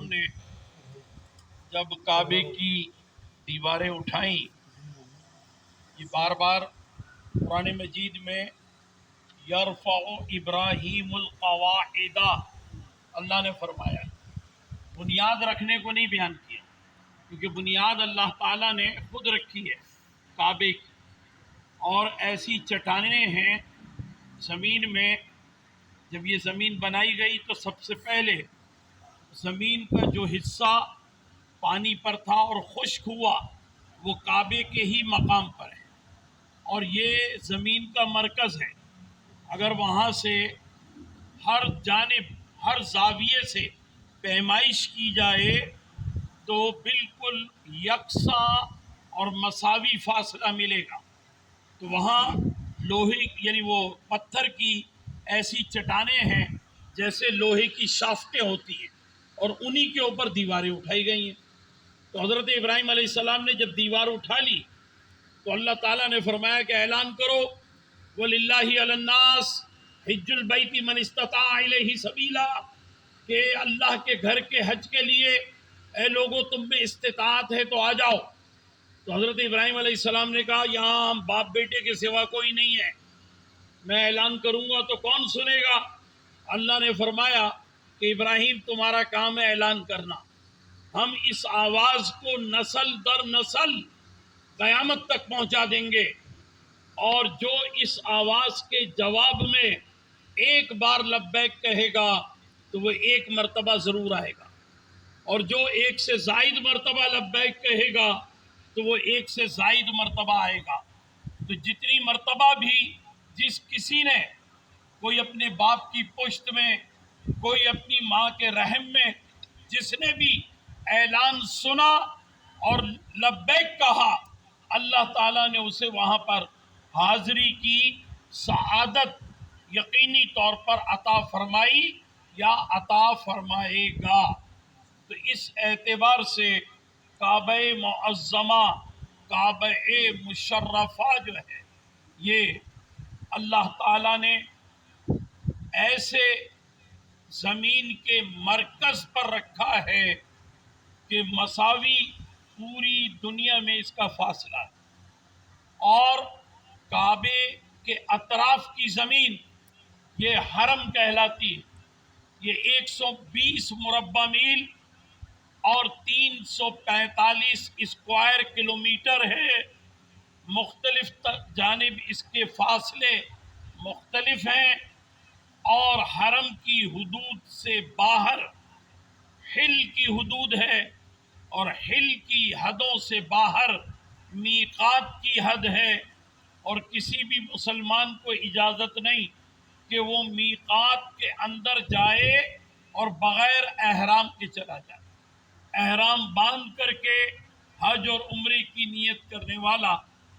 نے جب کعبے کی دیواریں اٹھائیں، یہ بار بار قرآن مجید میں یرفع ابراہیم القواعد اللہ نے فرمایا، بنیاد رکھنے کو نہیں بیان کیا، کیونکہ بنیاد اللہ تعالیٰ نے خود رکھی ہے کعبے کی، اور ایسی چٹانیں ہیں زمین میں۔ جب یہ زمین بنائی گئی تو سب سے پہلے زمین کا جو حصہ پانی پر تھا اور خشک ہوا وہ کعبے کے ہی مقام پر ہے، اور یہ زمین کا مرکز ہے۔ اگر وہاں سے ہر جانب ہر زاویے سے پیمائش کی جائے تو بالکل یکساں اور مساوی فاصلہ ملے گا۔ تو وہاں لوہے یعنی وہ پتھر کی ایسی چٹانیں ہیں جیسے لوہے کی شافتیں ہوتی ہیں، اور انہی کے اوپر دیواریں اٹھائی گئی ہیں۔ تو حضرت ابراہیم علیہ السلام نے جب دیوار اٹھا لی تو اللہ تعالیٰ نے فرمایا کہ اعلان کرو وَلِلَّهِ عَلَى النَّاسِ حِجُّ الْبَيْتِ مَنِ اسْتَطَاعَ إِلَيْهِ سَبِيلًا، کہ اللہ کے گھر کے حج کے لیے اے لوگو تم میں استطاعت ہے تو آ جاؤ۔ تو حضرت ابراہیم علیہ السلام نے کہا یہاں ہم باپ بیٹے کے سوا کوئی نہیں ہے، میں اعلان کروں گا تو کون سنے گا؟ اللہ نے فرمایا کہ ابراہیم تمہارا کام ہے اعلان کرنا، ہم اس آواز کو نسل در نسل قیامت تک پہنچا دیں گے، اور جو اس آواز کے جواب میں ایک بار لبیک کہے گا تو وہ ایک مرتبہ ضرور آئے گا، اور جو ایک سے زائد مرتبہ لبیک کہے گا تو وہ ایک سے زائد مرتبہ آئے گا۔ تو جتنی مرتبہ بھی جس کسی نے کوئی اپنے باپ کی پشت میں، کوئی اپنی ماں کے رحم میں، جس نے بھی اعلان سنا اور لبیک کہا، اللہ تعالیٰ نے اسے وہاں پر حاضری کی سعادت یقینی طور پر عطا فرمائی یا عطا فرمائے گا۔ تو اس اعتبار سے کعبہ معظمہ، کعبہ مشرفہ جو ہے، یہ اللہ تعالیٰ نے ایسے زمین کے مرکز پر رکھا ہے کہ مساوی پوری دنیا میں اس کا فاصلہ ہے، اور کعبے کے اطراف کی زمین یہ حرم کہلاتی ہے۔ یہ 120 مربع میل اور 345 اسکوائر کلومیٹر ہے۔ مختلف جانب اس کے فاصلے مختلف ہیں، اور حرم کی حدود سے باہر حل کی حدود ہے، اور حل کی حدوں سے باہر میقات کی حد ہے، اور کسی بھی مسلمان کو اجازت نہیں کہ وہ میقات کے اندر جائے اور بغیر احرام کے چلا جائے۔ احرام باندھ کر کے حج اور عمرے کی نیت کرنے والا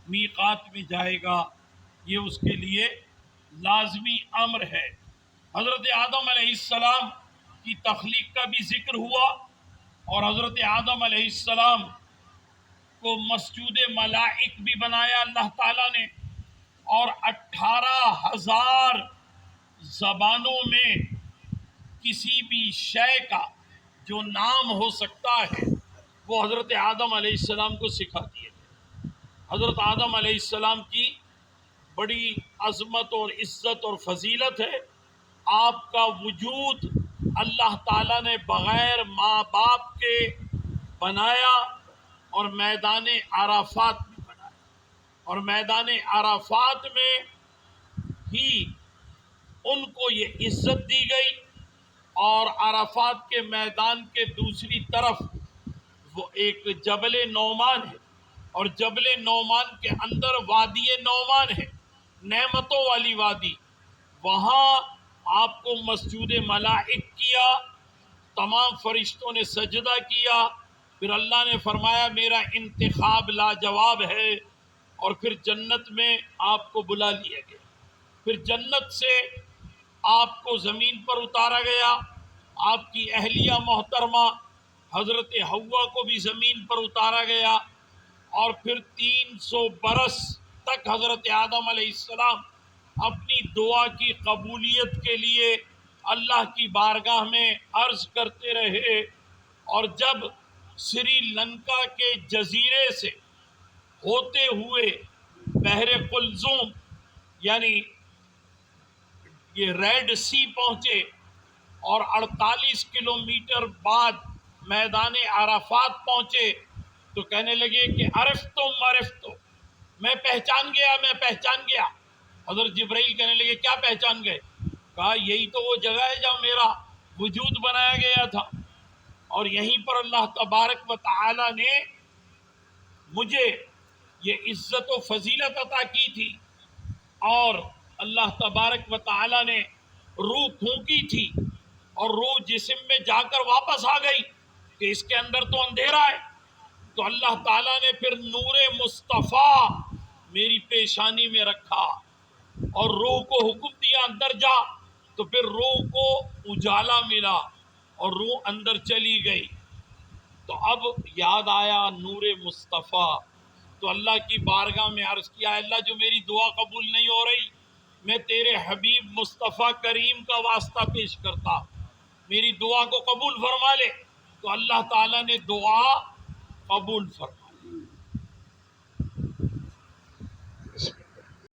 میقات میں جائے گا، یہ اس کے لیے لازمی امر ہے۔ حضرت آدم علیہ السلام کی تخلیق کا بھی ذکر ہوا، اور حضرت آدم علیہ السلام کو مسجود ملائک بھی بنایا اللہ تعالیٰ نے، اور 18,000 زبانوں میں کسی بھی شے کا جو نام ہو سکتا ہے وہ حضرت آدم علیہ السلام کو سکھا دیے گئے۔ حضرت آدم علیہ السلام کی بڑی عظمت اور عزت اور فضیلت ہے، آپ کا وجود اللہ تعالیٰ نے بغیر ماں باپ کے بنایا، اور میدان عرفات میں بنایا، اور میدان عرفات میں ہی ان کو یہ عزت دی گئی، اور عرفات کے میدان کے دوسری طرف وہ ایک جبل نعمان ہے، اور جبل نعمان کے اندر وادی نعمان ہے، نعمتوں والی وادی، وہاں آپ کو مسجود ملائک کیا، تمام فرشتوں نے سجدہ کیا، پھر اللہ نے فرمایا میرا انتخاب لاجواب ہے، اور پھر جنت میں آپ کو بلا لیا گیا، پھر جنت سے آپ کو زمین پر اتارا گیا، آپ کی اہلیہ محترمہ حضرت حوا کو بھی زمین پر اتارا گیا، اور پھر 300 برس تک حضرت آدم علیہ السلام اپنی دعا کی قبولیت کے لیے اللہ کی بارگاہ میں عرض کرتے رہے، اور جب سری لنکا کے جزیرے سے ہوتے ہوئے بحر قلزم یعنی یہ ریڈ سی پہنچے اور 48 کلومیٹر بعد میدان عرفات پہنچے تو کہنے لگے کہ عرفتم میں پہچان گیا. حضرت جبرائیل کہنے لگے کیا پہچان گئے؟ کہا یہی تو وہ جگہ ہے جہاں میرا وجود بنایا گیا تھا، اور یہیں پر اللہ تبارک و تعالی نے مجھے یہ عزت و فضیلت عطا کی تھی، اور اللہ تبارک و تعالی نے روح پھونکی تھی اور روح جسم میں جا کر واپس آ گئی کہ اس کے اندر تو اندھیرا ہے. تو اللہ تعالیٰ نے پھر نور مصطفیٰ میری پیشانی میں رکھا اور روح کو حکم دیا اندر جا، تو پھر روح کو اجالا ملا اور روح اندر چلی گئی. تو اب یاد آیا نور مصطفیٰ، تو اللہ کی بارگاہ میں عرض کیا اللہ جو میری دعا قبول نہیں ہو رہی، میں تیرے حبیب مصطفیٰ کریم کا واسطہ پیش کرتا، میری دعا کو قبول فرما لے. تو اللہ تعالیٰ نے دعا قبول فرما.